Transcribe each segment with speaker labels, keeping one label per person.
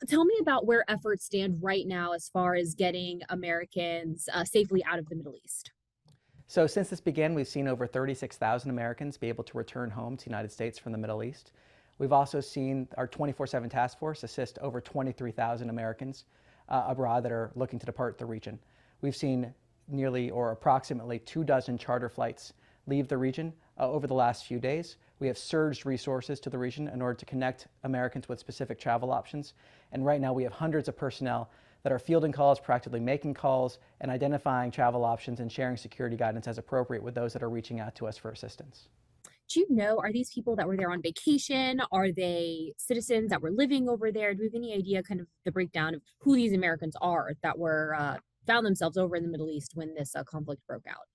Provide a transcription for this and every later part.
Speaker 1: Tell me about where efforts stand right now as far as getting Americans safely out of the Middle East.
Speaker 2: So since this began, we've seen over 36,000 Americans be able to return home to the United States from the Middle East. We've also seen our 24/7 task force assist over 23,000 Americans abroad that are looking to depart the region. We've seen nearly or approximately 24 charter flights leave the region over the last few days. We have surged resources to the region in order to connect Americans with specific travel options. And right now we have hundreds of personnel that are fielding calls, proactively making calls, and identifying travel options and sharing security guidance as appropriate with those that are reaching out to us for assistance.
Speaker 1: Do you know, are these people that were there on vacation? Are they citizens that were living over there? Do we have any idea kind of the breakdown of who these Americans are that were found themselves over in the Middle East when this conflict broke out?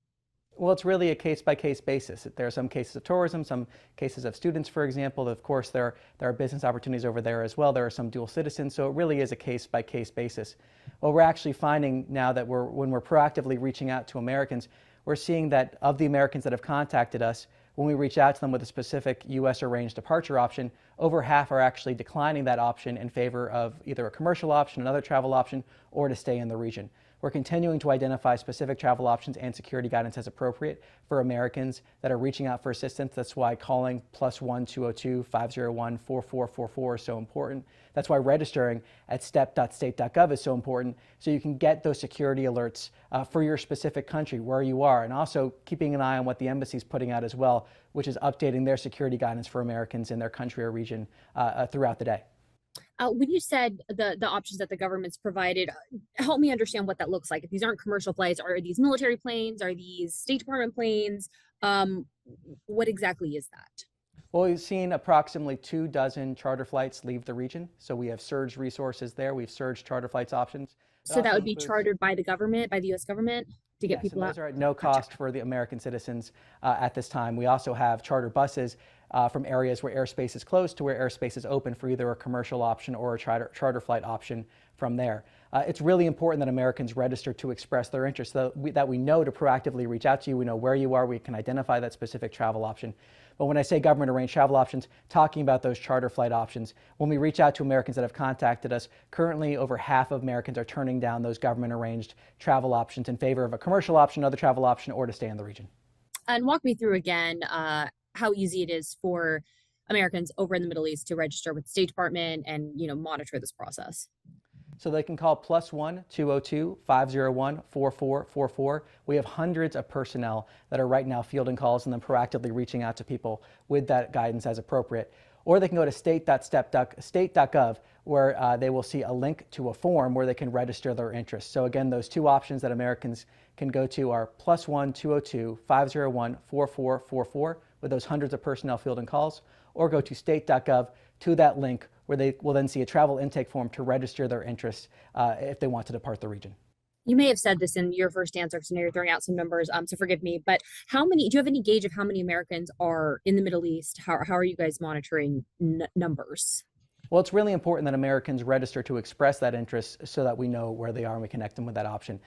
Speaker 2: Well, it's really a case-by-case basis. There are some cases of tourism, some cases of students, for example. Of course, there are business opportunities over there as well. There are some dual citizens, so it really is a case-by-case basis. What we're actually finding now that when we're proactively reaching out to Americans, we're seeing that of the Americans that have contacted us, when we reach out to them with a specific U.S. arranged departure option, over half are actually declining that option in favor of either a commercial option, another travel option, or to stay in the region. We're continuing to identify specific travel options and security guidance as appropriate for Americans that are reaching out for assistance. That's why calling +1 202 501 4444 is so important. That's why registering at step.state.gov is so important, so you can get those security alerts for your specific country, where you are, and also keeping an eye on what the embassy is putting out as well, which is updating their security guidance for Americans in their country or region throughout the day.
Speaker 1: When you said the options that the government's provided, help me understand what that looks like. If these aren't commercial flights, are these military planes? Are these State Department planes? Um, what exactly is that?
Speaker 2: Well, we've seen approximately 24 charter flights leave the region, so we have surged resources there. We've surged charter flights options. It
Speaker 1: So that
Speaker 2: also
Speaker 1: would be
Speaker 2: includes,
Speaker 1: chartered by the government, by the U.S. government, to get
Speaker 2: yes, and
Speaker 1: people out.
Speaker 2: those are at no
Speaker 1: Gotcha.
Speaker 2: cost for the American citizens at this time. We also have charter buses from areas where airspace is closed to where airspace is open for either a commercial option or a charter flight option from there. It's really important that Americans register to express their interest, so that we know to proactively reach out to you. We know where you are. We can identify that specific travel option. But when I say government arranged travel options, talking about those charter flight options, when we reach out to Americans that have contacted us, currently over half of Americans are turning down those government arranged travel options in favor of a commercial option, another travel option, or to stay in the region.
Speaker 1: And walk me through again how easy it is for Americans over in the Middle East to register with the State Department and monitor this process.
Speaker 2: So they can call +1 202 501 4444. We have hundreds of personnel that are right now fielding calls and then proactively reaching out to people with that guidance as appropriate. Or they can go to state.gov, where they will see a link to a form where they can register their interest. So again, those two options that Americans can go to are +1 202 501 4444 with those hundreds of personnel fielding calls, or go to state.gov to that link where they will then see a travel intake form to register their interest if they want to depart the region.
Speaker 1: You may have said this in your first answer, because I know you're throwing out some numbers, so forgive me. But how many? Do you have any gauge of how many Americans are in the Middle East? How are you guys monitoring numbers?
Speaker 2: Well, it's really important that Americans register to express that interest so that we know where they are and we connect them with that option.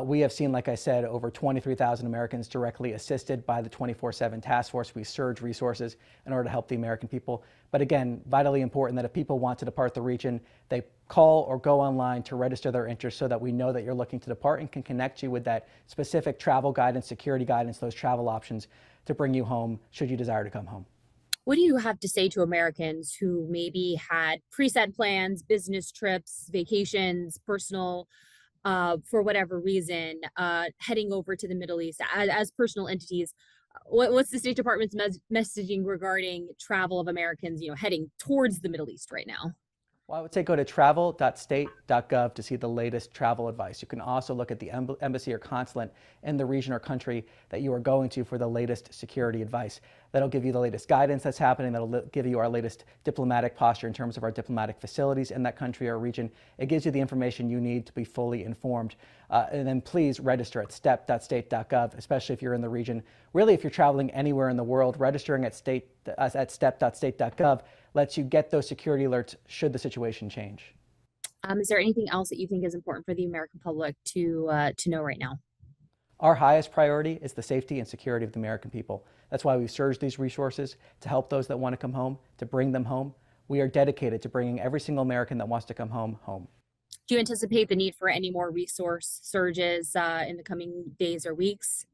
Speaker 2: We have seen, like I said, over 23,000 Americans directly assisted by the 24/7 task force. We surge resources in order to help the American people. But again, vitally important that if people want to depart the region, they call or go online to register their interest so that we know that you're looking to depart and can connect you with that specific travel guidance, security guidance, those travel options to bring you home should you desire to come home.
Speaker 1: What do you have to say to Americans who maybe had preset plans, business trips, vacations, personal, for whatever reason, heading over to the Middle East as personal entities? What's the State Department's messaging regarding travel of Americans, heading towards the Middle East right now?
Speaker 2: Well, I would say go to travel.state.gov to see the latest travel advice. You can also look at the embassy or consulate in the region or country that you are going to for the latest security advice. That'll give you the latest guidance that's happening. That'll give you our latest diplomatic posture in terms of our diplomatic facilities in that country or region. It gives you the information you need to be fully informed. And then please register at step.state.gov, especially if you're in the region. Really, if you're traveling anywhere in the world, registering at step.state.gov lets you get those security alerts should the situation change.
Speaker 1: Is there anything else that you think is important for the American public to know right now?
Speaker 2: Our highest priority is the safety and security of the American people. That's why we've surged these resources to help those that want to come home, to bring them home. We are dedicated to bringing every single American that wants to come home, home.
Speaker 1: Do you anticipate the need for any more resource surges in the coming days or weeks?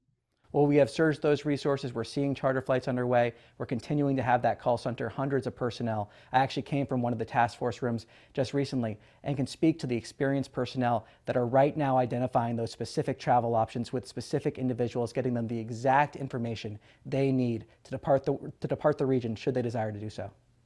Speaker 2: Well, we have surged those resources. We're seeing charter flights underway. We're continuing to have that call center, hundreds of personnel. I actually came from one of the task force rooms just recently and can speak to the experienced personnel that are right now identifying those specific travel options with specific individuals, getting them the exact information they need to depart the region should they desire to do so.